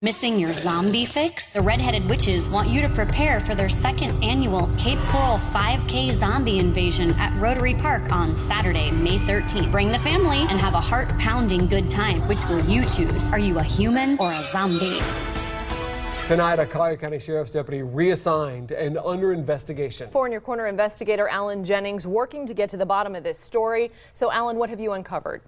Missing your zombie fix? The Red-Headed Witches want you to prepare for their second annual Cape Coral 5K zombie invasion at Rotary Park on Saturday, May 13th. Bring the family and have a heart-pounding good time. Which will you choose? Are you a human or a zombie? Tonight, a Collier County Sheriff's deputy reassigned and under investigation. For In Your Corner investigator Alan Jennings working to get to the bottom of this story. So, Alan, what have you uncovered?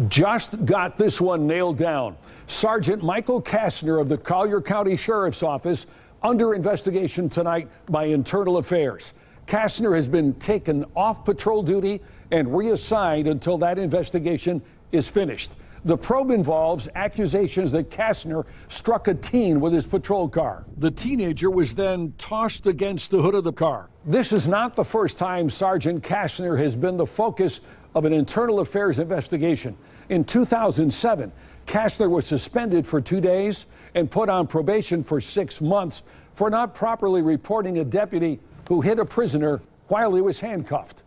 Just got this one nailed down. Sergeant Michael Kastner of the Collier County Sheriff's Office under investigation tonight by Internal Affairs. Kastner has been taken off patrol duty and reassigned until that investigation is finished. The probe involves accusations that Kastner struck a teen with his patrol car. The teenager was then tossed against the hood of the car. This is not the first time Sergeant Kastner has been the focus of an Internal Affairs investigation. In 2007, Kastner was suspended for 2 days and put on probation for 6 months for not properly reporting a deputy who hit a prisoner while he was handcuffed.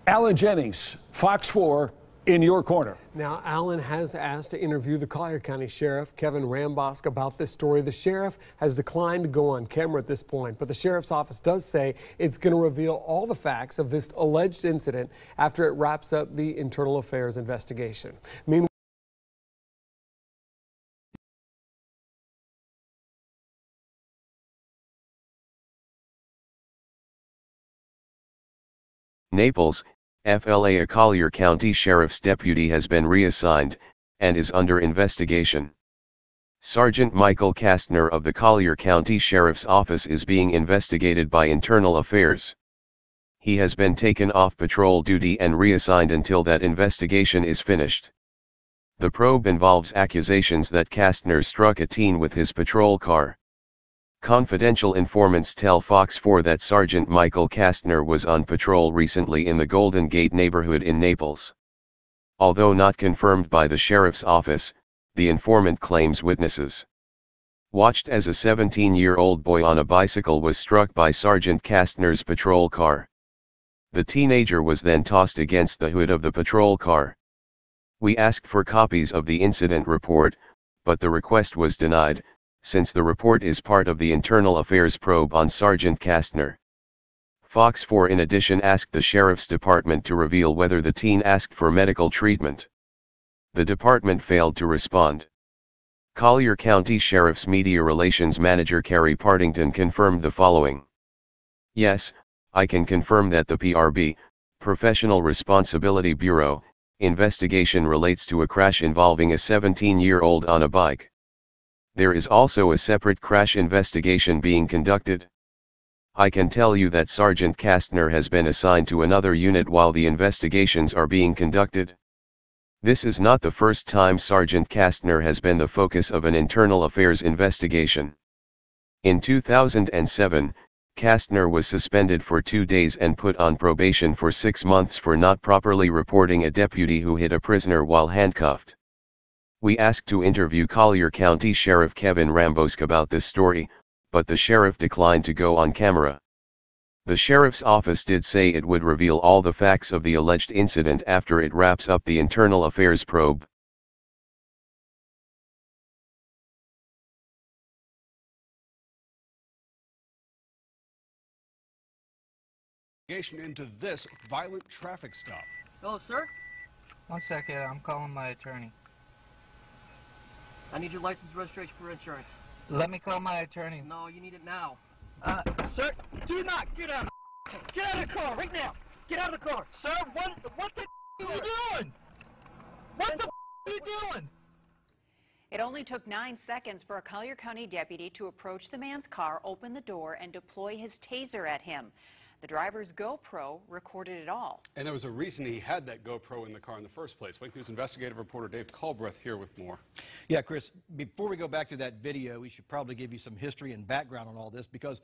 Alan Jennings, Fox 4, In Your Corner. Now, Alan has asked to interview the Collier County Sheriff, Kevin Rambosk, about this story. The sheriff has declined to go on camera at this point, but the sheriff's office does say it's going to reveal all the facts of this alleged incident after it wraps up the Internal Affairs investigation. Meanwhile, Naples, FLA. A Collier County Sheriff's deputy has been reassigned and is under investigation. Sergeant Michael Kastner of the Collier County Sheriff's Office is being investigated by Internal Affairs. He has been taken off patrol duty and reassigned until that investigation is finished. The probe involves accusations that Kastner struck a teen with his patrol car. Confidential informants tell Fox 4 that Sergeant Michael Kastner was on patrol recently in the Golden Gate neighborhood in Naples. Although not confirmed by the sheriff's office, the informant claims witnesses watched as a 17-year-old boy on a bicycle was struck by Sergeant Kastner's patrol car. The teenager was then tossed against the hood of the patrol car. We asked for copies of the incident report, but the request was denied, since the report is part of the Internal Affairs probe on Sergeant Kastner. Fox 4 in addition asked the Sheriff's Department to reveal whether the teen asked for medical treatment. The department failed to respond. Collier County Sheriff's Media Relations Manager Carrie Partington confirmed the following. Yes, I can confirm that the PRB, Professional Responsibility Bureau, investigation relates to a crash involving a 17-year-old on a bike. There is also a separate crash investigation being conducted. I can tell you that Sergeant Kastner has been assigned to another unit while the investigations are being conducted. This is not the first time Sergeant Kastner has been the focus of an Internal Affairs investigation. In 2007, Kastner was suspended for 2 days and put on probation for 6 months for not properly reporting a deputy who hit a prisoner while handcuffed. We asked to interview Collier County Sheriff Kevin Rambosk about this story, but the sheriff declined to go on camera. The sheriff's office did say it would reveal all the facts of the alleged incident after it wraps up the Internal Affairs probe. Into this violent traffic stop. Oh, sir? 1 second, I'm calling my attorney. I need your license, registration for insurance. Let me call my attorney. No, you need it now. Sir, do not get out. Get out of the car right now. Get out of the car, sir. What the are you doing? What the are you doing? It only took 9 seconds for a Collier County deputy to approach the man's car, open the door, and deploy his taser at him. The driver's GoPro recorded it all. And there was a reason he had that GoPro in the car in the first place. Wake News investigative reporter Dave Culbreth here with more. Yeah, Chris, before we go back to that video, we should probably give you some history and background on all this because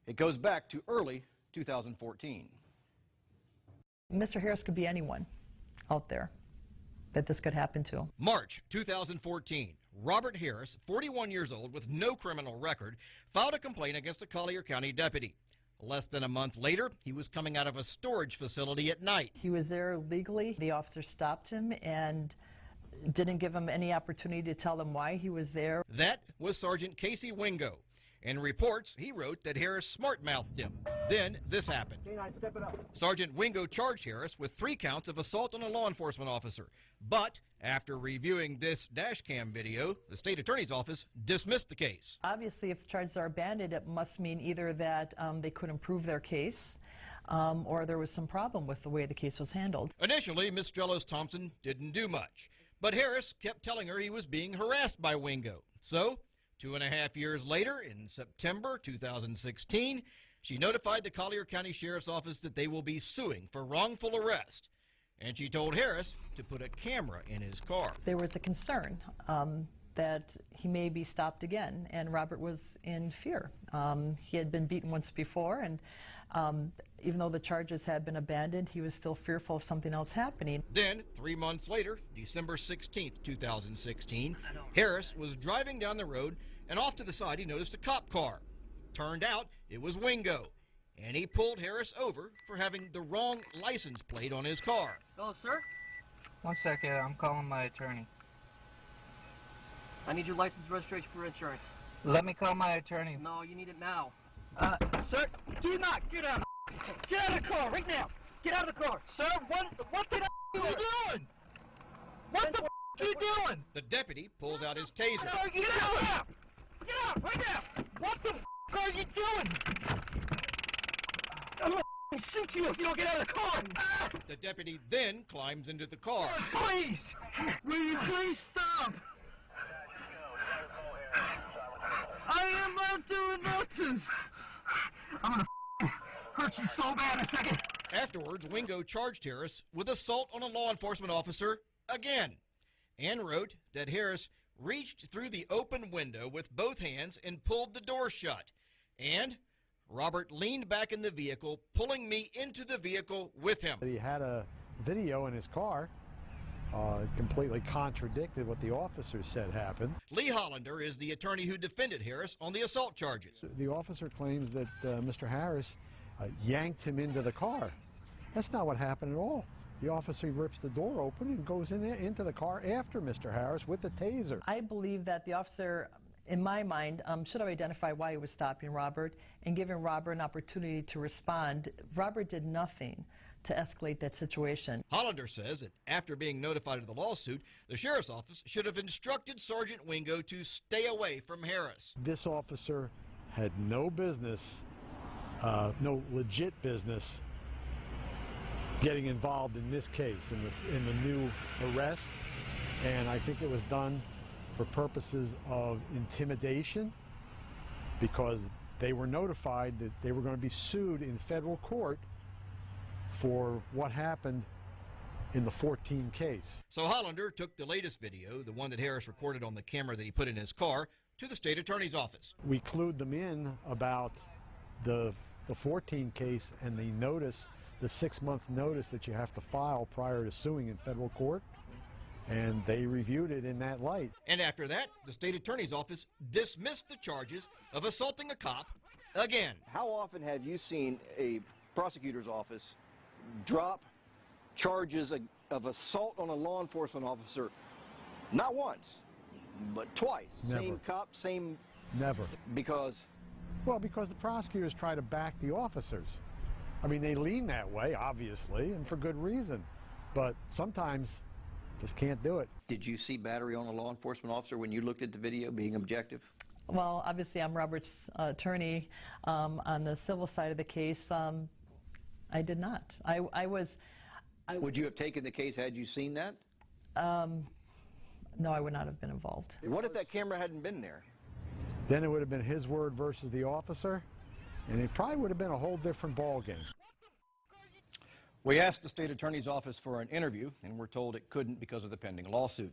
it goes back to early 2014. Mr. Harris could be anyone out there that this could happen to. March 2014. Robert Harris, 41 years old with no criminal record, filed a complaint against a Collier County deputy. Less than a month later, he was coming out of a storage facility at night. He was there legally. The officer stopped him and didn't give him any opportunity to tell them why he was there. That was Sergeant KASEY Wingo. In reports, he wrote that Harris smart-mouthed him. Then this happened. Step it up. Sergeant Wingo charged Harris with 3 counts of assault on a law enforcement officer. But after reviewing this dash cam video, the state attorney's office dismissed the case. Obviously, if charges are abandoned, it must mean either that they couldn't prove their case or there was some problem with the way the case was handled. Initially, Ms. Strellos-Thompson didn't do much. But Harris kept telling her he was being harassed by Wingo. So 2.5 years later, in September 2016, she notified the Collier County Sheriff's Office that they will be suing for wrongful arrest. And she told Harris to put a camera in his car. There was a concern that he may be stopped again, and Robert was in fear. He had been beaten once before, and even though the charges had been abandoned, he was still fearful of something else happening. Then, 3 months later, December 16th, 2016, Harris was driving down the road, and off to the side he noticed a cop car. Turned out it was Wingo, and he pulled Harris over for having the wrong license plate on his car. Hello, sir? 1 second, I'm calling my attorney. I need your license registration for insurance. Let me call my attorney. No, you need it now. Sir, do not get out of get out of the car right now. Get out of the car. Sir, what the are you doing? What the are you doing? The deputy pulls out his taser. Sir, get out! Get out right now! What the are you doing? I'm gonna shoot you if you don't get out of the car. The deputy then climbs into the car. Please! Will you please stop? I am not doing nothing. I'm gonna hurt you so bad in a second. Afterwards, Wingo charged Harris with assault on a law enforcement officer again, and wrote that Harris reached through the open window with both hands and pulled the door shut. And Robert leaned back in the vehicle, pulling me into the vehicle with him. He had a video in his car. Completely contradicted what the officer said happened. Lee Hollander is the attorney who defended Harris on the assault charges. The officer claims that Mr. Harris yanked him into the car. That's not what happened at all. The officer rips the door open and goes in there, into the car after Mr. Harris with the taser. I believe that the officer, in my mind, should have identified why he was stopping Robert and given Robert an opportunity to respond. Robert did nothing to escalate that situation. Hollander says that after being notified of the lawsuit, the sheriff's office should have instructed Sergeant Wingo to stay away from Harris. This officer had no business, no legit business, getting involved in this case, in the new arrest, and I think it was done for purposes of intimidation because they were notified that they were going to be sued in federal court for what happened in the 14 case. So Hollander took the latest video, the one that Harris recorded on the camera that he put in his car, to the state attorney's office. We clued them in about the 14 case and the notice, the 6-month notice that you have to file prior to suing in federal court, and they reviewed it in that light. And after that, the state attorney's office dismissed the charges of assaulting a cop again. How often have you seen a prosecutor's office drop charges of assault on a law enforcement officer? Not once, but twice. Never. Same cop, same... Never. Because? Well, because the prosecutors try to back the officers. I mean, they lean that way, obviously, and for good reason. But sometimes just can't do it. Did you see battery on a law enforcement officer when you looked at the video, being objective? Well, obviously, I'm Robert's attorney on the civil side of the case. I did not. Would you have taken the case had you seen that? No, I would not have been involved. What if that camera hadn't been there? Then it would have been his word versus the officer, and it probably would have been a whole different ballgame. We asked the state attorney's office for an interview, and we're told it couldn't because of the pending lawsuit.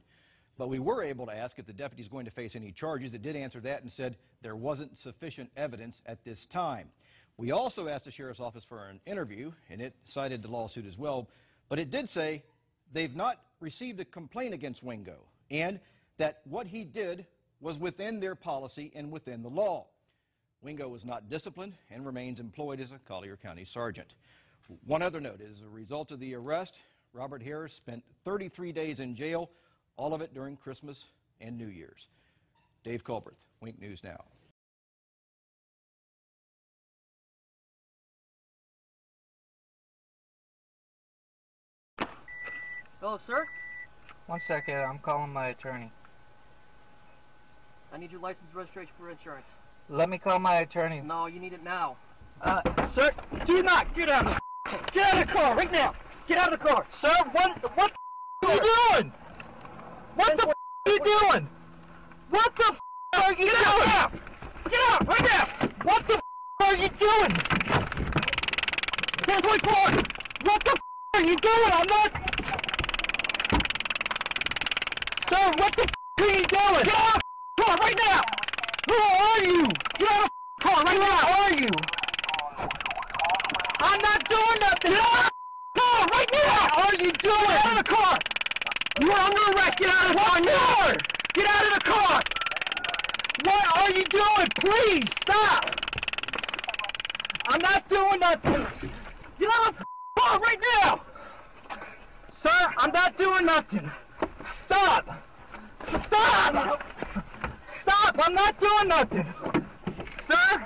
But we were able to ask if the deputy's going to face any charges. It did answer that and said there wasn't sufficient evidence at this time. We also asked the sheriff's office for an interview, and it cited the lawsuit as well. But it did say they've not received a complaint against Wingo, and that what he did was within their policy and within the law. Wingo was not disciplined and remains employed as a Collier County sergeant. One other note, as a result of the arrest, Robert Harris spent 33 days in jail all of it during Christmas and New Year's. Dave Culbreth, Wink News Now. Hello, sir? 1 second, I'm calling my attorney. I need your license, registration for insurance. Let me call my attorney. No, you need it now. Sir, do not get out of the get out of the car right now. Get out of the car. Sir, what are you doing? What the are you doing? What the are you doing? Get out right now. What the are you doing? 1024. What the are you doing? I'm not. Sir, what the are you doing? Get out of the car right now. Who are you? Get out of the car right now. Who are you? I'm not doing nothing. Get out of the car right now. What are you doing? Get out of the car. You're under arrest. Get out of the car. Get out of the car. What are you doing? Please stop. I'm not doing nothing. Get out of the car right now. Sir, I'm not doing nothing. Stop. Stop. Stop. I'm not doing nothing. Sir.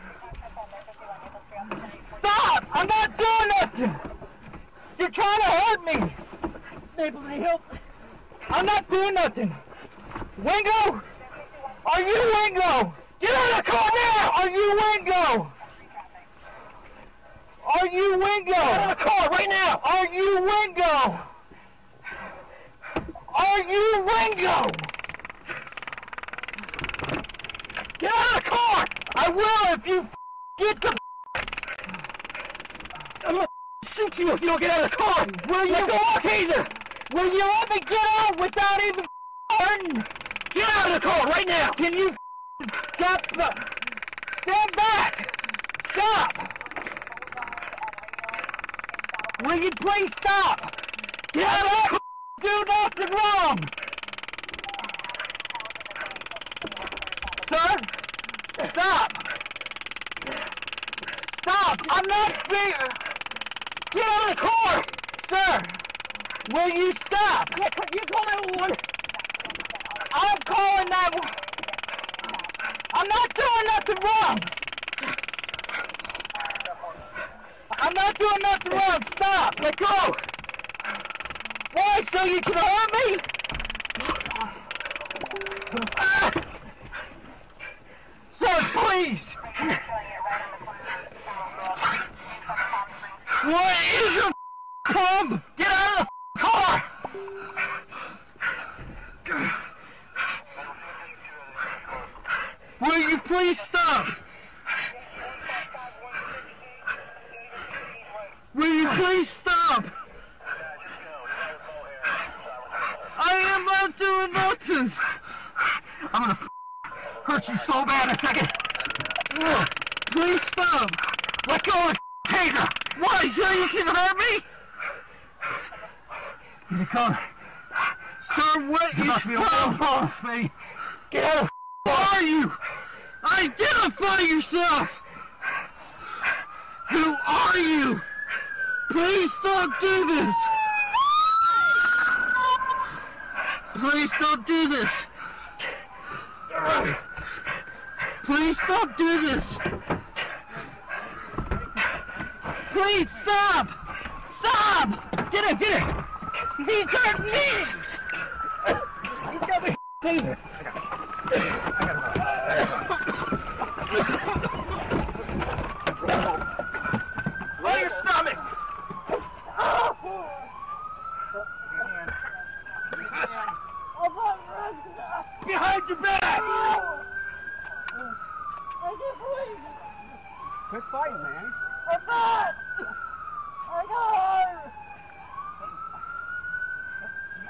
Stop. I'm not doing nothing. You're trying to hurt me. Able to help. I'm not doing nothing. Wingo. Are you Wingo? Get out of the car now. Are you Wingo? Are you Wingo? Get out of the car right now. Are you Wingo? Are you Wingo? Get out of the car! I will if you get the. I'm gonna shoot you if you don't get out of the car! Will you taser? Will you let me get out without even hurting? Get out of the car right now! Can you stop? Stand back! Stop! Will you please stop? Get out of the car! Do nothing wrong! Sir? Stop! Stop! I'm not scared! Get out of the car! Sir! Will you stop? You call 911! I'm calling 911! I'm not doing nothing wrong! I'm not doing nothing wrong! Stop! Let go! Why? So you can hurt me? Sir, please! What is your problem? Get out of the car! Will you please stop? Will you please stop? I am not doing nothing. I'm gonna hurt you so bad in a second. Please stop. Let go of the taser. Why? So you can hurt me? He's a car. Sir, what is your problem? Get out of the car. Who are you? Identify yourself. Who are you? Please don't do this. Please don't do this. Please don't do this. Please stop. Stop. Get it, get it. He's hurt me. He's got me taser. Lay your stomach. Behind your back! I can't breathe! Quit fighting, man. I'm not! I got hurt!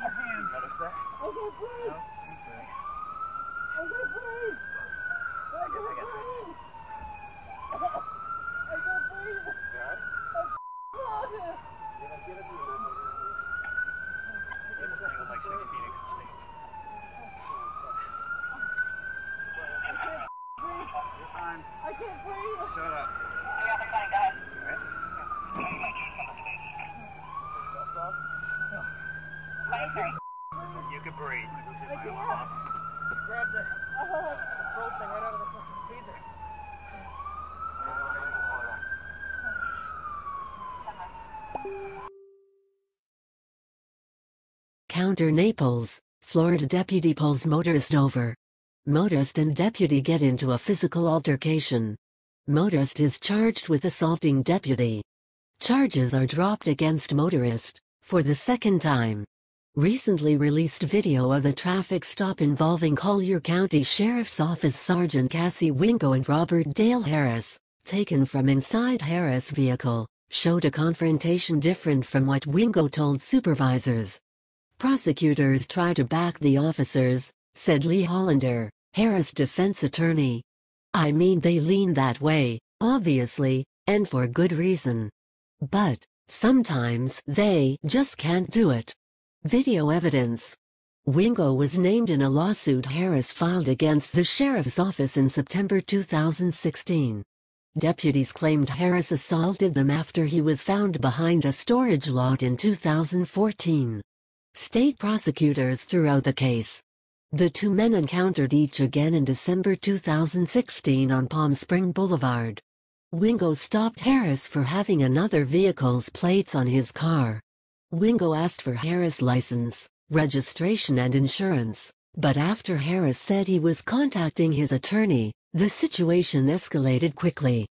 Give me your hand. I can't breathe! I can't breathe! I can't breathe! I can't breathe! Give it to me. It was like 16. I can't breathe. Shut up. You can breathe. Grab the throat thing right out of the fucking taser. Counter Naples, Florida deputy pulls motorist over. Motorist and deputy get into a physical altercation. Motorist is charged with assaulting deputy. Charges are dropped against motorist, for the second time. Recently released video of a traffic stop involving Collier County Sheriff's Office Sergeant KASEY Wingo and Robert Dale Harris, taken from inside Harris' vehicle, showed a confrontation different from what Wingo told supervisors. Prosecutors try to back the officers, said Lee Hollander, Harris' defense attorney. I mean, they lean that way, obviously, and for good reason. But sometimes they just can't do it. Video evidence. Wingo was named in a lawsuit Harris filed against the sheriff's office in September 2016. Deputies claimed Harris assaulted them after he was found behind a storage lot in 2014. State prosecutors threw out the case. The two men encountered each again in December 2016 on Palm Spring Boulevard. Wingo stopped Harris for having another vehicle's plates on his car. Wingo asked for Harris' license, registration and insurance, but after Harris said he was contacting his attorney, the situation escalated quickly.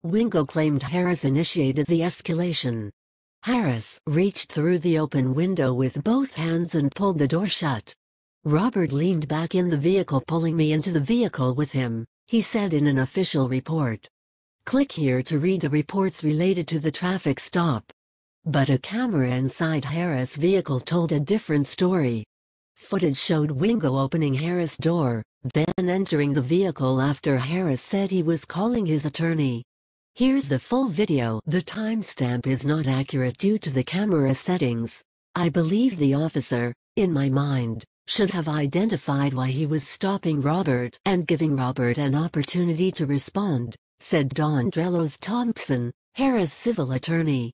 Wingo claimed Harris initiated the escalation. Harris reached through the open window with both hands and pulled the door shut. Robert leaned back in the vehicle, pulling me into the vehicle with him, he said in an official report. Click here to read the reports related to the traffic stop. But a camera inside Harris' vehicle told a different story. Footage showed Wingo opening Harris' door, then entering the vehicle after Harris said he was calling his attorney. Here's the full video. The timestamp is not accurate due to the camera settings. I believe the officer, in my mind, should have identified why he was stopping Robert and giving Robert an opportunity to respond, said Don Drelos Thompson, Harris' civil attorney.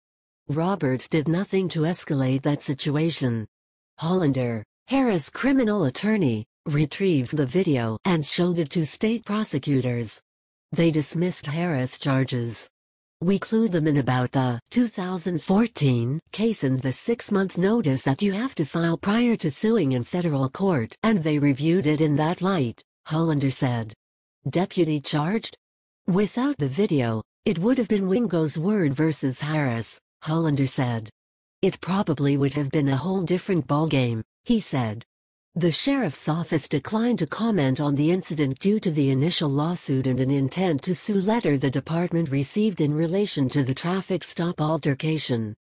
Robert did nothing to escalate that situation. Hollander, Harris' criminal attorney, retrieved the video and showed it to state prosecutors. They dismissed Harris' charges. We clued them in about the 2014 case and the 6-month notice that you have to file prior to suing in federal court, and they reviewed it in that light, Hollander said. Deputy charged? Without the video, it would have been Wingo's word versus Harris, Hollander said. It probably would have been a whole different ballgame, he said. The sheriff's office declined to comment on the incident due to the initial lawsuit and an intent to sue letter the department received in relation to the traffic stop altercation.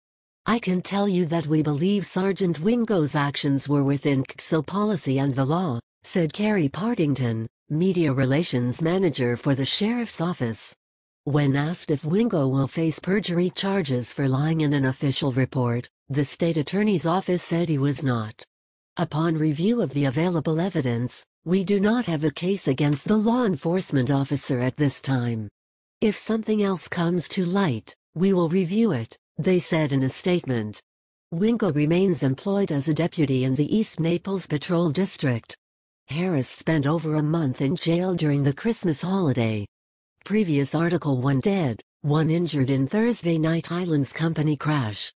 I can tell you that we believe Sergeant Wingo's actions were within KSO policy and the law, said Carrie Partington, media relations manager for the sheriff's office. When asked if Wingo will face perjury charges for lying in an official report, the state attorney's office said he was not. Upon review of the available evidence, we do not have a case against the law enforcement officer at this time. If something else comes to light, we will review it, they said in a statement. Wingo remains employed as a deputy in the East Naples Patrol District. Harris spent over a month in jail during the Christmas holiday. Previous article: 1 dead, 1 injured in Thursday night Highlands Company crash.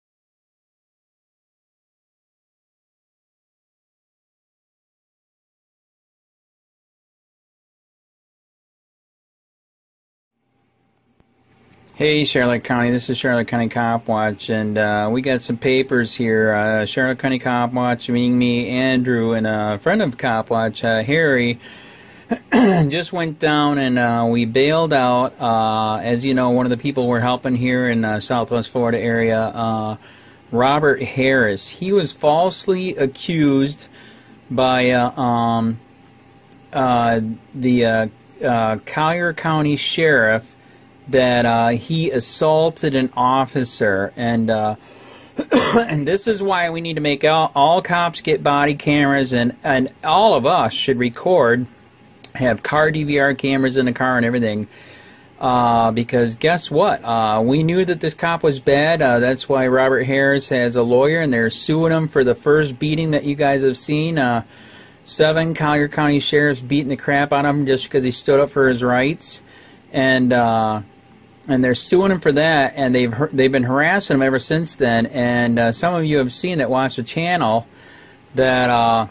Hey Charlotte County, this is Charlotte County COPWATCH, and we got some papers here. Charlotte County COPWATCH, me, Andrew, and a friend of COPWATCH, Harry, just went down and we bailed out, as you know, one of the people we're helping here in Southwest Florida area, Robert Harris. He was falsely accused by the Collier County Sheriff that he assaulted an officer, and and this is why we need to make all cops get body cameras, and all of us should record, have car DVR cameras in the car and everything, because guess what? We knew that this cop was bad. That's why Robert Harris has a lawyer, and they're suing him for the first beating that you guys have seen. 7 Collier County sheriffs beating the crap out of him just because he stood up for his rights, and they're suing him for that, and they've been harassing him ever since then. And some of you have seen that, watch the channel, that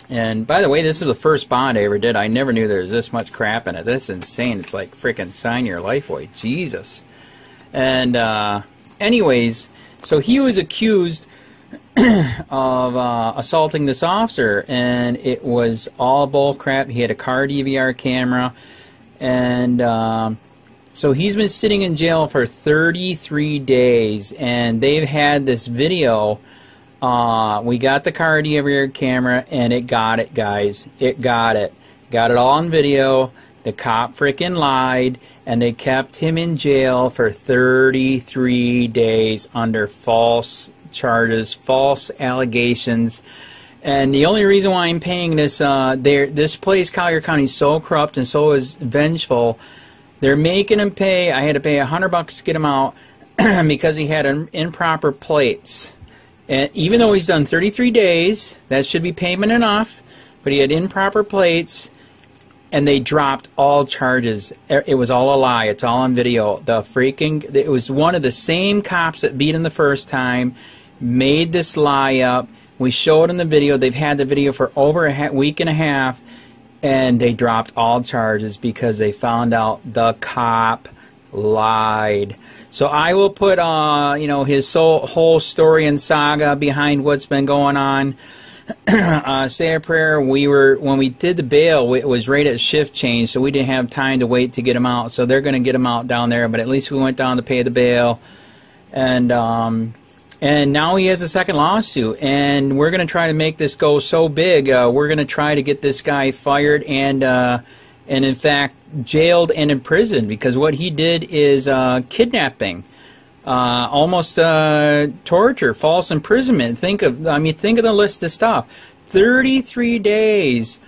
and by the way, this is the first bond I ever did. I never knew there was this much crap in it. This is insane. It's like freaking sign your life away, Jesus. And anyways, so he was accused of assaulting this officer, and it was all bull crap. He had a car DVR camera, and so he's been sitting in jail for 33 days, and they've had this video. We got the car DVR camera, and it got it, guys. It got it. Got it all on video. The cop freaking lied, and they kept him in jail for 33 days under false charges, false allegations. And the only reason why I'm paying this, this place, Collier County, is so corrupt and so is vengeful. They're making him pay. I had to pay $100 to get him out because he had improper plates. And even though he's done 33 days, that should be payment enough, but he had improper plates, and they dropped all charges. It was all a lie. It's all on video. It was one of the same cops that beat him the first time, made this lie up. We showed in the video. They've had the video for over a week and a half, and they dropped all charges because they found out the cop lied. So I will put, his whole story and saga behind what's been going on. Say a prayer. When we did the bail, it was right at shift change, so we didn't have time to wait to get him out. So they're going to get him out down there, but at least we went down to pay the bail, and now he has a second lawsuit, and we're going to try to make this go so big. We're going to try to get this guy fired and in fact jailed and imprisoned, because what he did is kidnapping. Almost torture, false imprisonment. Think of the list of stuff. 33 days,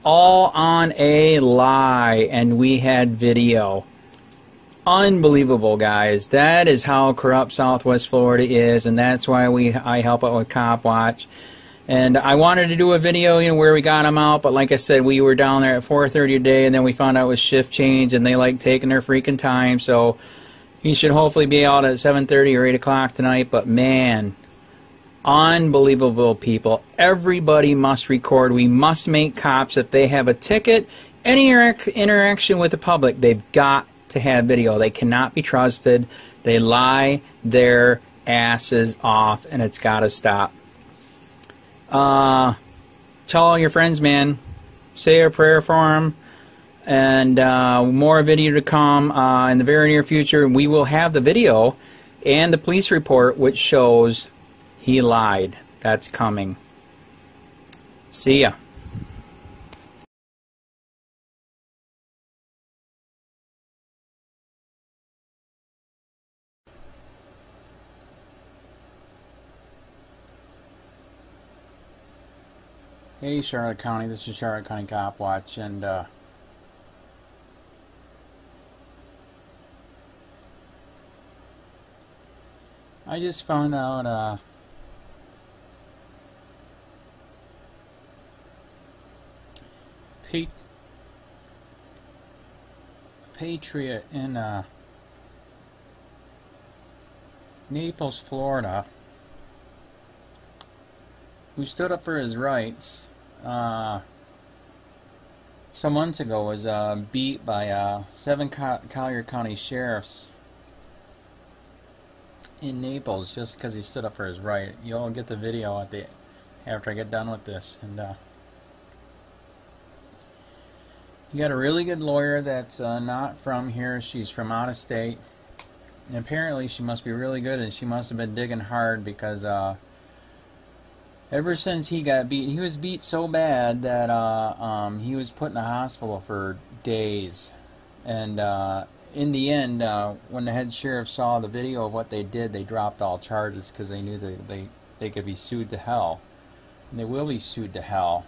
all on a lie, and we had video. Unbelievable, guys. That is how corrupt Southwest Florida is, and that's why I help out with COPWATCH. And I wanted to do a video, where we got him out, but like I said, we were down there at 4:30 a day, and then we found out it was shift change, and they like taking their freaking time, so he should hopefully be out at 7:30 or 8 o'clock tonight. But man, unbelievable, people. Everybody must record. We must make cops, if they have a ticket, any interaction with the public, they've got to have video. They cannot be trusted. They lie their asses off, and it's got to stop. Tell all your friends, man. Say a prayer for them. And more video to come in the very near future. We will have the video and the police report which shows he lied. That's coming. See ya. Hey, Charlotte County. This is Charlotte County COPWATCH, and I just found out patriot in Naples, Florida, who stood up for his rights some months ago, was beat by 7 Collier County sheriffs in Naples just because he stood up for his right. You'll get the video after I get done with this. And you got a really good lawyer that's not from here. She's from out of state, and apparently she must be really good, and she must have been digging hard, because ever since he got beat, he was beat so bad that he was put in the hospital for days. And in the end, when the head sheriff saw the video of what they did, they dropped all charges because they knew that they could be sued to hell. And they will be sued to hell.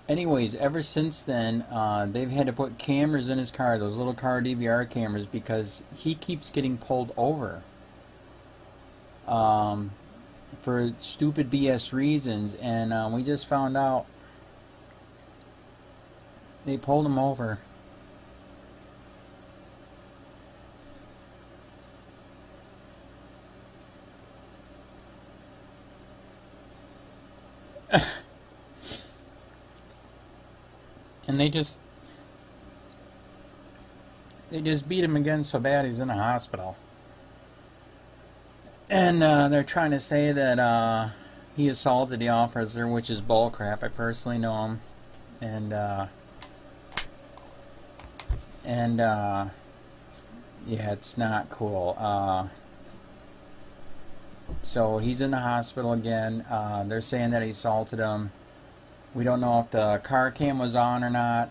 Anyways, ever since then, they've had to put cameras in his car, those little car DVR cameras, because he keeps getting pulled over. for stupid BS reasons, and we just found out they pulled him over. And they just beat him again so bad he's in the hospital. And they're trying to say that he assaulted the officer, which is bullcrap. I personally know him, and yeah, it's not cool. So he's in the hospital again. They're saying that he assaulted him. We don't know if the car cam was on or not.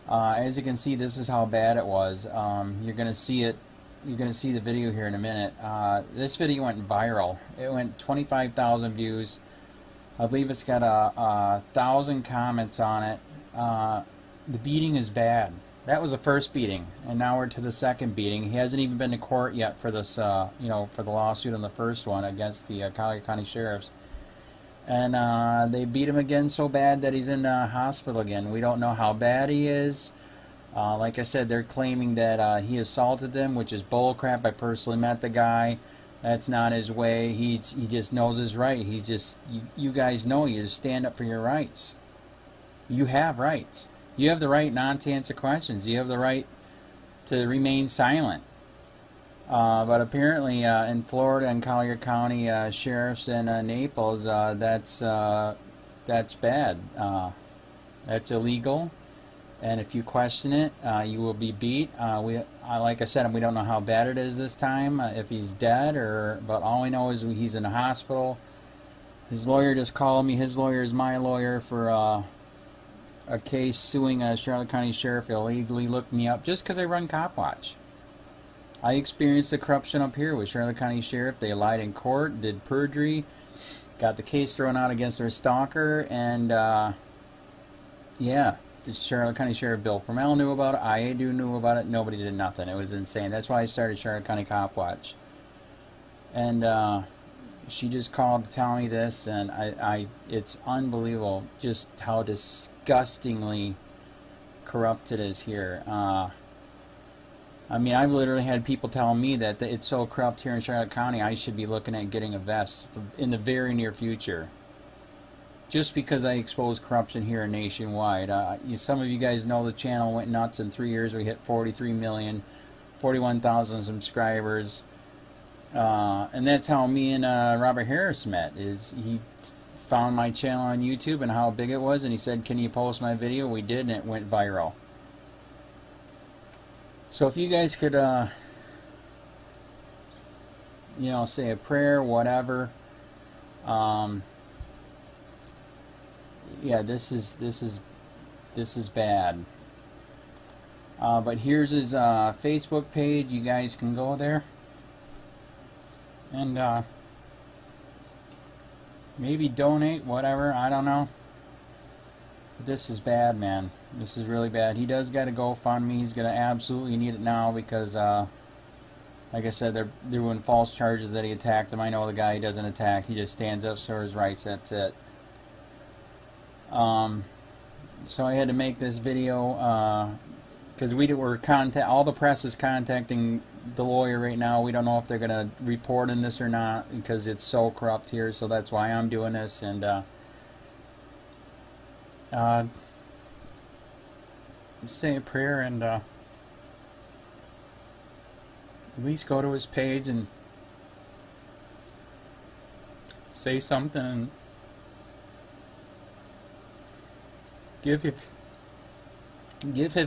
As you can see, this is how bad it was. You're gonna see it. You're gonna see the video here in a minute. This video went viral. It went 25,000 views. I believe it's got 1,000 comments on it. The beating is bad. That was the first beating, and now we're to the second beating. He hasn't even been to court yet for this, you know, for the lawsuit on the first one against the Collier County Sheriffs. And they beat him again so bad that he's in the hospital again. We don't know how bad he is. Like I said, they're claiming that he assaulted them, which is bullcrap. I personally met the guy. That's not his way. He just knows his right. He's just, you guys know, you just stand up for your rights. You have rights. You have the right not to answer questions. You have the right to remain silent. But apparently in Florida and Collier County sheriffs and Naples, that's bad. That's illegal. And if you question it, you will be beat. Like I said, we don't know how bad it is this time, if he's dead, but all we know is he's in the hospital. His lawyer just called me. His lawyer is my lawyer for a case suing a Charlotte County Sheriff illegally. Looked me up just because I run COPWATCH. I experienced the corruption up here with Charlotte County Sheriff. They lied in court, did perjury, got the case thrown out against their stalker, and yeah, the Charlotte County Sheriff Bill PRUMMELL knew about it. I knew about it. Nobody did nothing. It was insane. That's why I started Charlotte County COPWATCH. And she just called to tell me this, and it's unbelievable just how disgustingly corrupt it is here. I mean, I've literally had people telling me that it's so corrupt here in Charlotte County, I should be looking at getting a vest in the very near future. Just because I expose corruption here nationwide. Some of you guys know the channel went nuts in 3 years. We hit 43 million, 41,000 subscribers. And that's how me and Robert Harris met. He found my channel on YouTube and how big it was, and he said, "Can you post my video?" We did, and it went viral. So if you guys could, you know, say a prayer, whatever. Yeah, this is bad. But here's his Facebook page. You guys can go there and maybe donate, whatever. I don't know. But this is bad, man. This is really bad. He does got to GoFundMe. He's gonna absolutely need it now because, like I said, they're doing false charges that he attacked him. I know the guy he doesn't attack. He just stands up for his rights. That's it. So I had to make this video because all the press is contacting the lawyer right now. We don't know if they're gonna report on this or not because it's so corrupt here. So that's why I'm doing this. And say a prayer and at least go to his page and say something and give if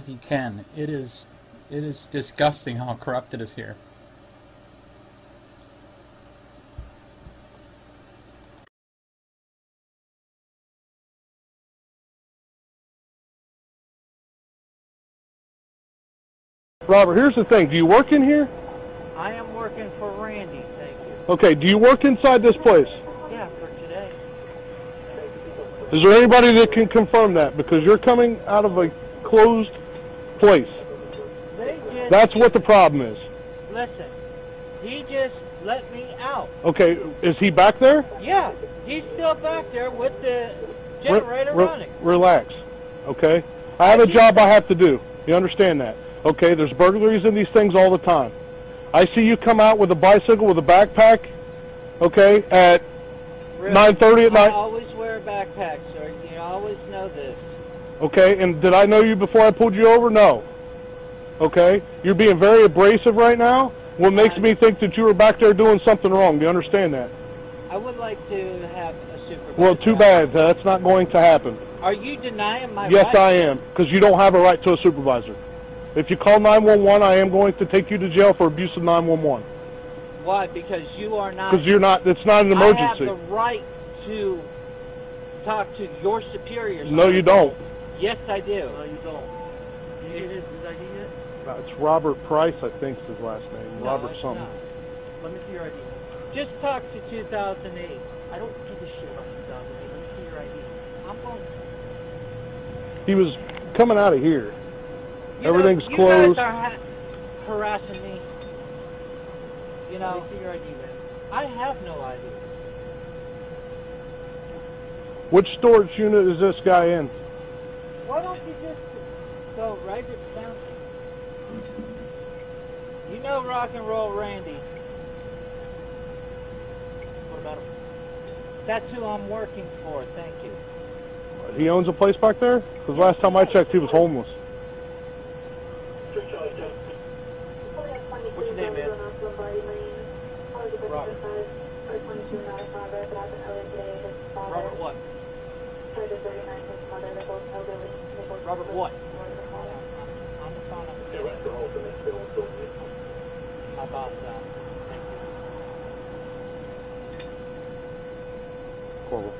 you can. It is disgusting how corrupt it is here. Robert, here's the thing. Do you work in here? I am working for Randy, thank you. Okay, do you work inside this place? Yeah, for today. Is there anybody that can confirm that? Because you're coming out of a closed place. That's what the problem is. Listen, he just let me out. Okay, is he back there? Yeah, he's still back there with the generator running. Relax, okay? I have a job I have to do. You understand that? Okay, there's burglaries in these things all the time. I see you come out with a bicycle with a backpack, okay, at 9:30 at night. I always wear a backpack, sir. You always know this. Okay, and did I know you before I pulled you over? No. Okay, you're being very abrasive right now. What makes me think that you were back there doing something wrong? Do you understand that? I would like to have a supervisor. Well, too bad. That's not going to happen. Are you denying my Yes, right? I am, because you don't have a right to a supervisor. If you call 911, I am going to take you to jail for abuse of 911. Why? Because you are not... Because you're not, it's not an emergency. I have the right to talk to your superiors. No, you don't. Yes, I do. No, you don't. Did you get his ID yet? It's Robert Price, I think is his last name. No, Robert it's something. not. Let me see your ID. Just talk to 2008. I don't give a shit about 2008. Let me see your ID. I'm going... He was coming out of here. Everything's you closed. guys are harassing me. You know... Let me see your ID, man. I have no ID. Which storage unit is this guy in? Why don't you just go right down? You know Rock and Roll Randy. What about him? That's who I'm working for, thank you. He owns a place back there? Because last time I checked, he was homeless. What's your name, man? Robert. Robert what? Robert what? I'm the phone number. How about that? Thank you. Horrible.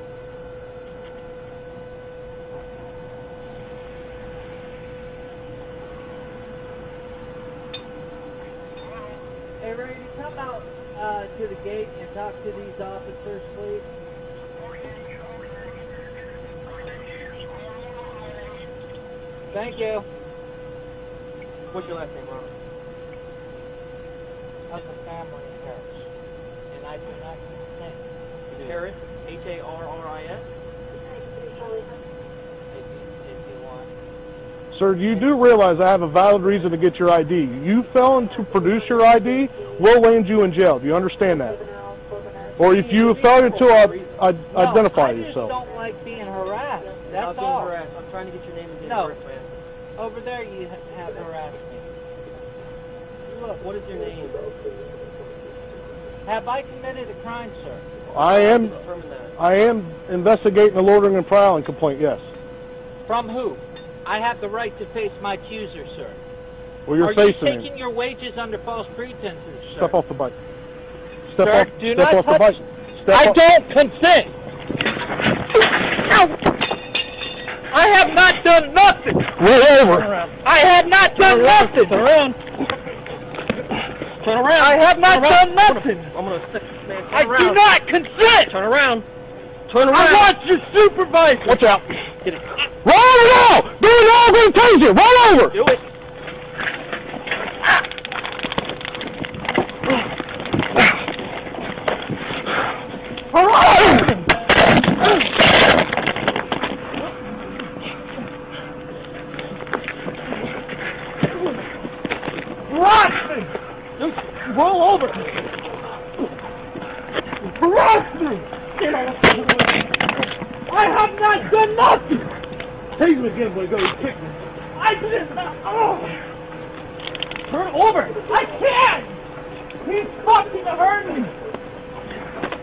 Hey, Randy, come out to the gate and talk to these officers, please. Thank you. What's your last name, Robert? Of the family in Paris. And I do not consent. Harris? H-A-R-R-I-S? If you want. Sir, you do realize I have a valid reason to get your ID. You failing to produce your ID, we'll land you in jail. Do you understand that? Or if you fail to identify yourself. I just don't like being harassed. That's Not all. being harassed. I'm trying to get your name and date No. of birth, man. Over there you have harassed me. Look, What is your name? have I committed a crime, sir? I am Determine that. I am investigating a loitering and prowling complaint, yes. From who? I have the right to face my accuser, sir. Well, you're Are facing you him. taking your wages under false pretenses, sir? Step off the bike. Step Sir, off, do step not off the touch- bike. Step I off. don't consent! I have not done nothing! Roll over. I have not done nothing! Turn around. Turn around. I have not Turn done around. nothing! I'm gonna stick this man. Turn I around. do not consent! Turn around. Turn around. I want your supervisor! Watch out. Get it. Roll over now! Do it all, I'm going to tase you! Roll over! Do it. Roll over! Harass me! I have not done nothing! Take him again, boy. Go. You kick me. I did not. Oh! Turn over! I can't! He's fucking hurting me!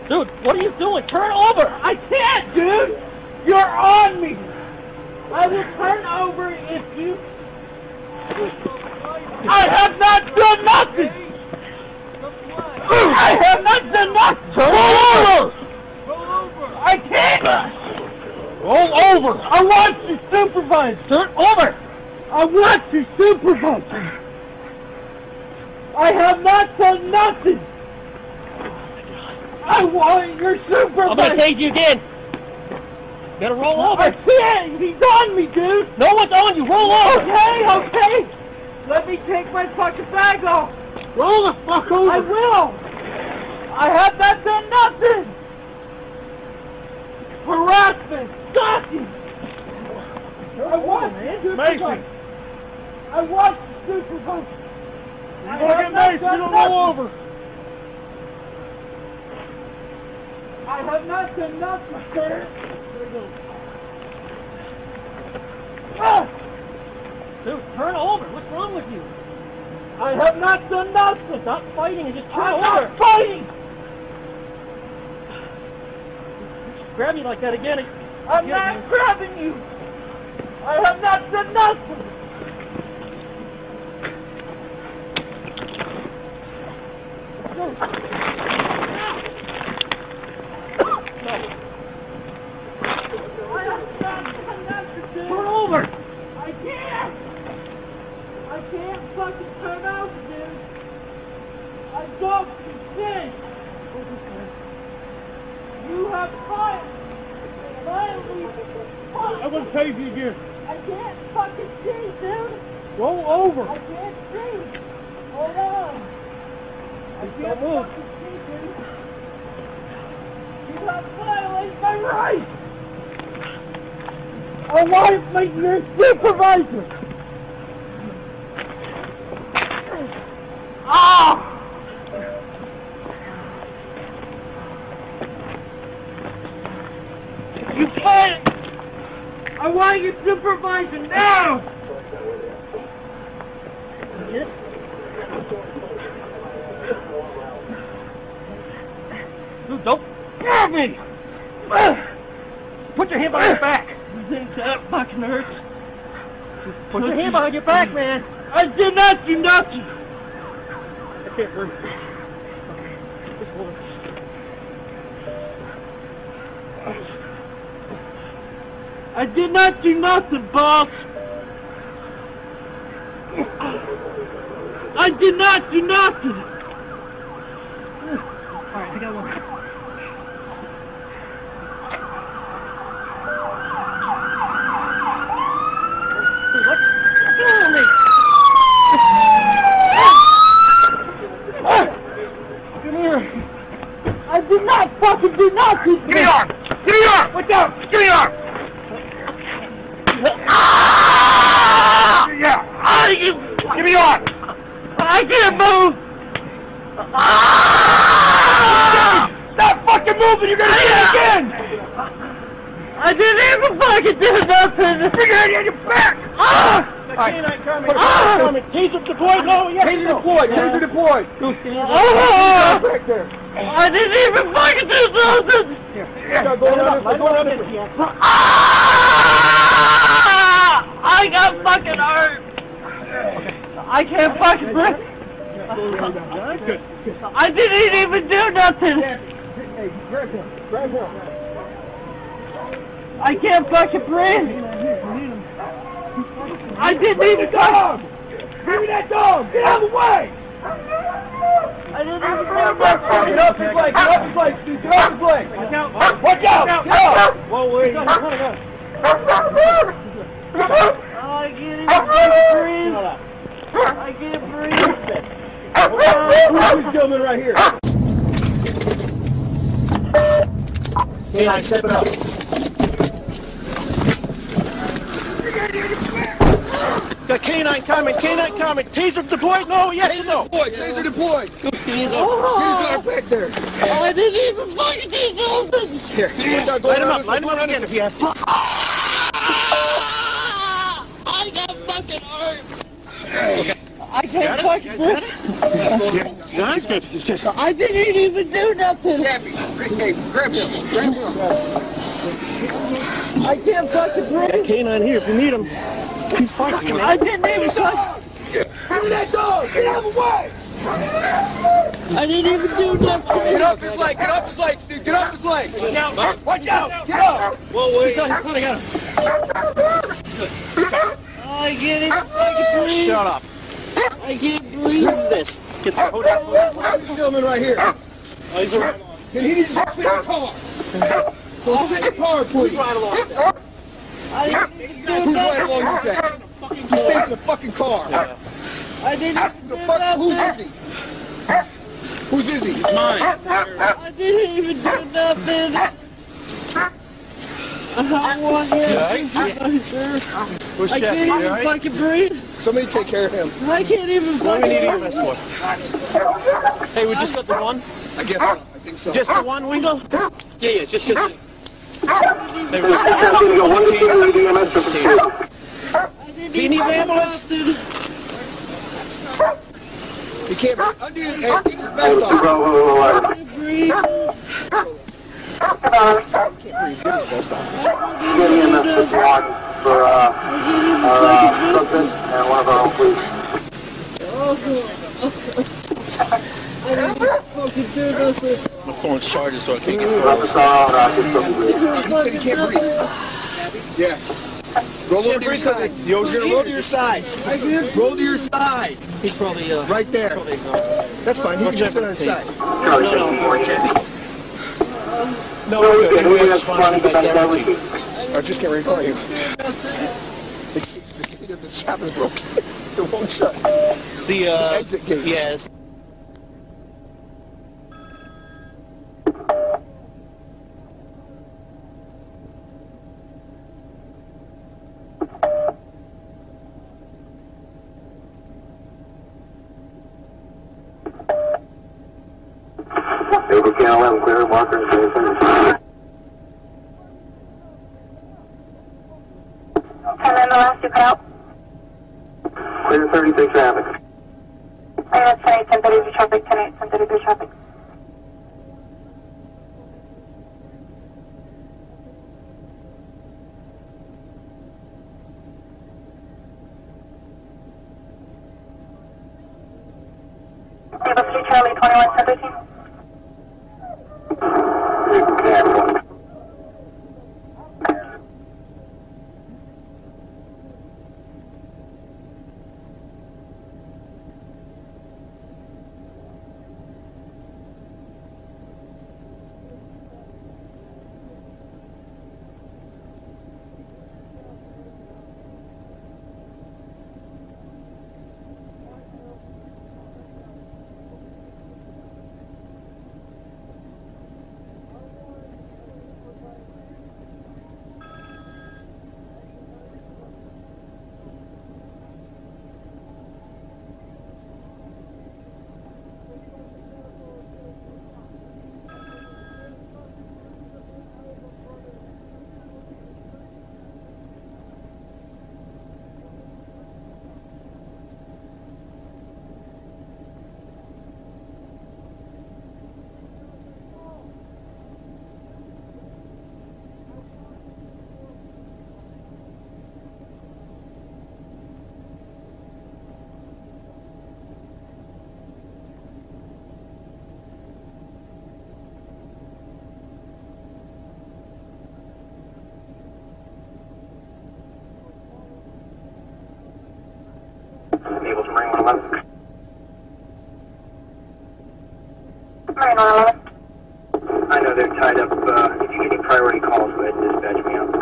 Dude, what are you doing? Turn over! I can't, dude! You're on me! I will turn over if you... I have not done nothing! I have not done nothing! Roll over! Roll over! I can't! Roll over! I want you supervisor! Turn over! I want you supervisor! I have not done nothing! I want your supervisor! I'm gonna tase you again. Gotta roll over. I can't! He's on me, dude! No one's on you. Roll over. Okay! Let me take my fucking bag off! Roll the fuck over. I will! I have not done nothing! Harassment! Stalking! I want Mason! I want supervisor! You're gonna get Mason, you don't roll over! I have not done nothing, sir! Ah! Dude, turn over. What's wrong with you? I have not done nothing! Stop fighting and just turn I'm over. not fighting! Grab me like that again. I'm not grabbing you! I have not done nothing! Turn over! I can't! I can't fucking turn out, dude! I don't consent! You have violently I'm gonna tase you again. I can't fucking see, dude! Roll over. I can't see! Hold on! I can't fucking see, dude! You have violated my rights! I want to make you supervisor! Ah! You can't! I want you supervisor now! Yes. Dude, don't grab me! Put your hand behind your back. That fucking hurts. Put your hand behind your back, man. I did not do nothing! I can't breathe. Just hold it. I did not do nothing, boss! I did not do nothing! Alright, I got one. Come here! I did not fucking do nothing! Give me your arm! Give me your arm! Watch out! Give me your arm! Yeah! Give me your arm! I can't move! Stop fucking moving! You're gonna do it again! I didn't even fucking do nothing! Bring your hand on your back! Canine coming. Coming. Taser deployed. No, yes. Taser deployed. Taser deployed. I didn't even fucking do nothing! I got fucking hurt! I can't fucking breathe! I didn't even do nothing! Hey, grab him. Grab him. I can't fucking breathe! I didn't even dog! Give me that dog! Get out of the way! I didn't even do nothing! Get off his leg. Get off his leg, Steve. Get off his leg. Watch out. Watch out! Get out! Whoa, wait. I can't even fucking breathe! I can't breathe! This gentleman right here. Canine, step it up. Got canine coming, taser deployed, no, yes or no? Taser deployed! Taser back there! I didn't even fucking do nothing! Here, Light him up again if you have to. I got fucking hurt! Okay. I can't fucking breathe! Yeah, it's good. It's good. I didn't even do nothing! Tappy, hey, grab him. Grab him. I can't fucking breathe! Canine here if you need him. Keep fighting, man. I didn't even fucking... Give me that dog! Get out of the way! I didn't even do nothing! Get off his leg! Get off his leg, Steve! Get off his leg! Watch out! Watch out! Get up! Whoa, wait. I got him. I can't even fucking breathe! Shut up. I can't breathe! This. Get the hold on. This gentleman right here. Oh, he's around. He needs to fit the car. So fit the car, please. I didn't even do Who's right nothing! along your side? He stays in the fucking car. I didn't even The do fuck? Who nothing! is he? Whose is he? Mine. I didn't even do nothing. I want you. Who's I Chef? can't even fucking breathe. Somebody take care of him. I can't even What do we need fucking EMS for? Hey, we just got the one? I guess so. I think so. Just the one, Wingo? Yeah, just the... Hey, we're going to go 1 team, we need EMS for 2. Do you need an ambulance? He can't undo his vest off. breathe. Get his vest off. Get EMS for 1 for subject and one of our own police. I didn't fucking do nothing. My phone's charged, so I can't get He said he can't breathe. Yeah. Roll over to your side. You're going to roll to your side. Roll to your side. He's probably, right there. That's fine. He can just sit on his side. No, we're just running back there. I was just getting ready to call you. The shop is broken. It won't shut. The exit gate. Yeah. Able can 11 clear, markers, Jason. And then the last two cut out. Clear 36 traffic. And that's 10:30 traffic, 10:30 traffic. Able 3 Charlie, 21, 1013. Able to Marine 111. Marine 111. I know they're tied up. If you get any priority calls, go ahead and dispatch me out.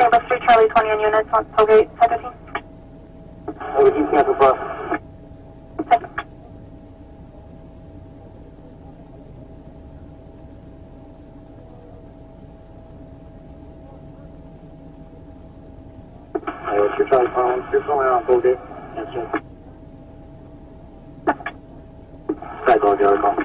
Rainbow Street, Charlie 20 on units on Tollgate, 1015. Over East Campus Bus. What's your Charlie phone? You're calling on Tollgate. Answer. Try call, Gary call.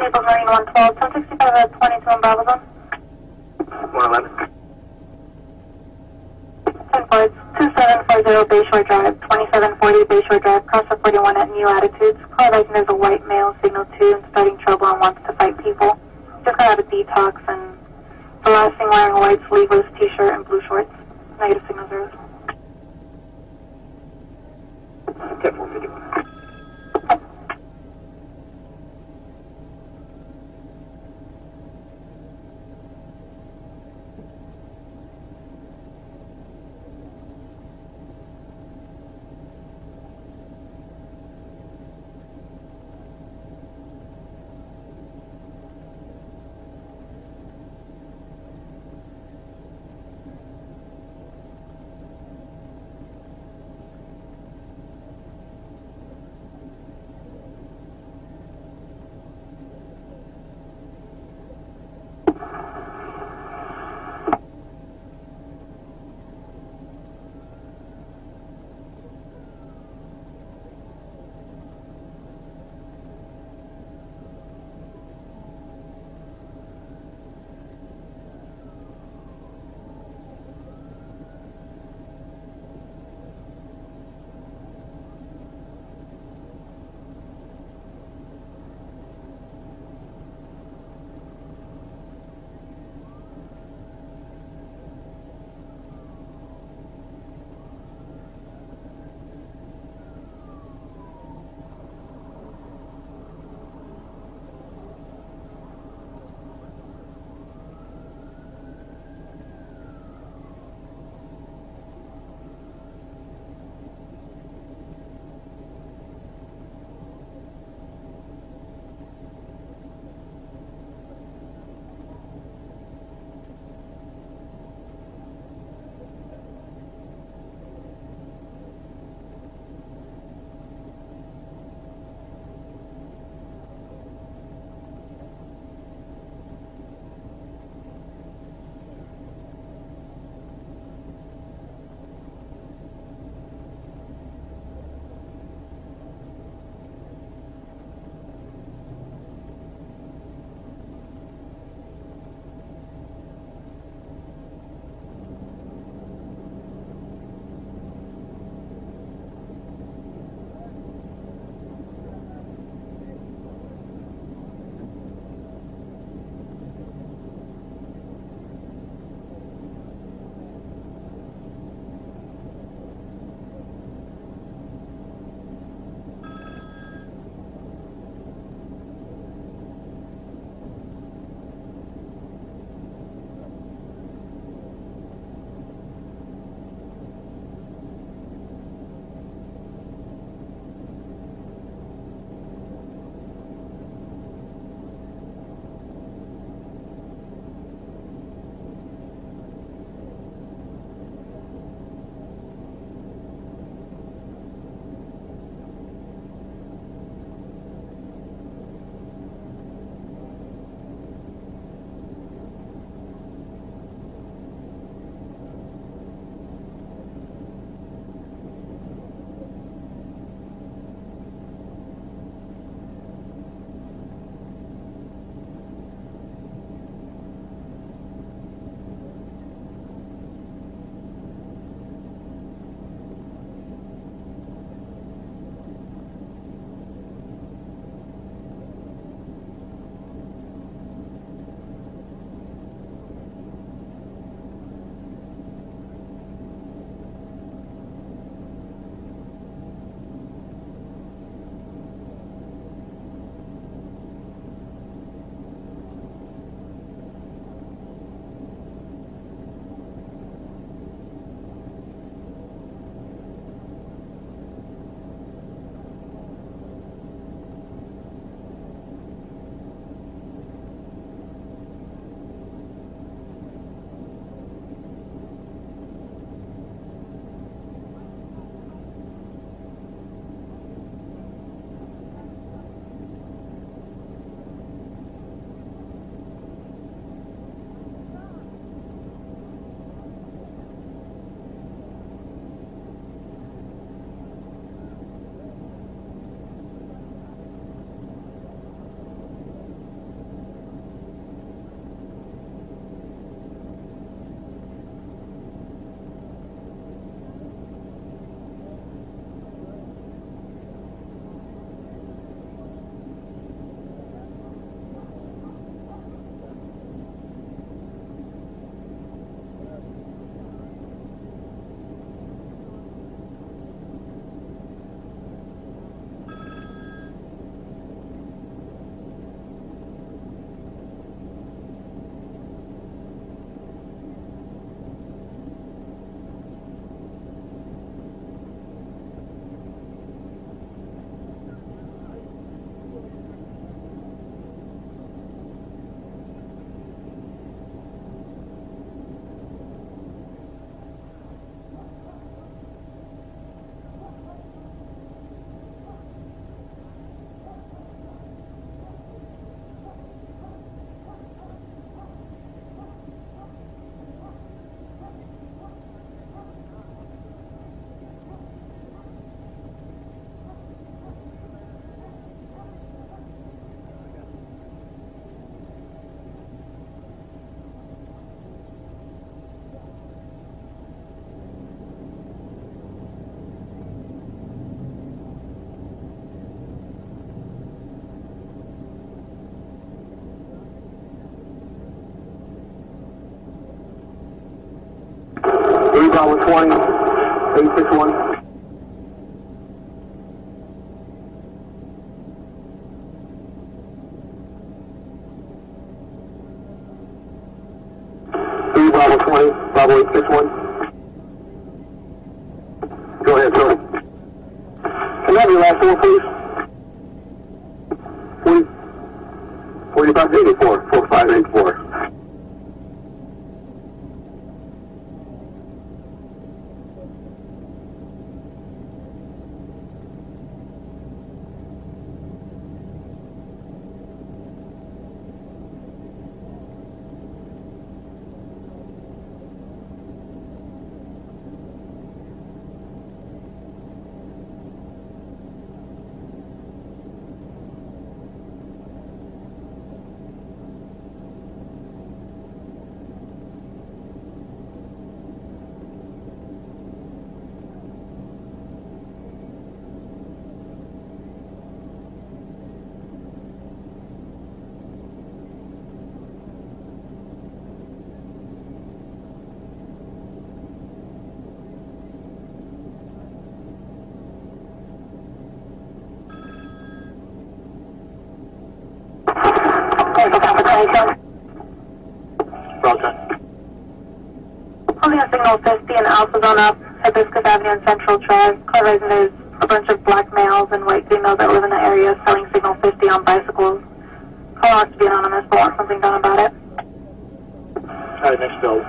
Naples Marine 112, 1065 at 22 in Bravo Zone. 111. 10 forwards, 2740 Bayshore Drive, 2740 Bayshore Drive, cross the 41 at new attitudes. Call like there's a white male, signal 2, and starting trouble and wants to fight people. Just got out of detox, and the last thing wearing a white sleeveless t-shirt and blue shorts. Negative signal 0. 10-451. Bravo 20, 861. Bravo 20, Bravo 861. Go ahead, sir. Can I have your last four, please? 4584, 4584. Holding a signal 50 in Alpha Zone up, Hibiscus Avenue and Central Drive. Call rising, there's a bunch of black males and white females that live in the area selling signal 50 on bicycles. Call us to be anonymous, but want something done about it. Alright, next bill.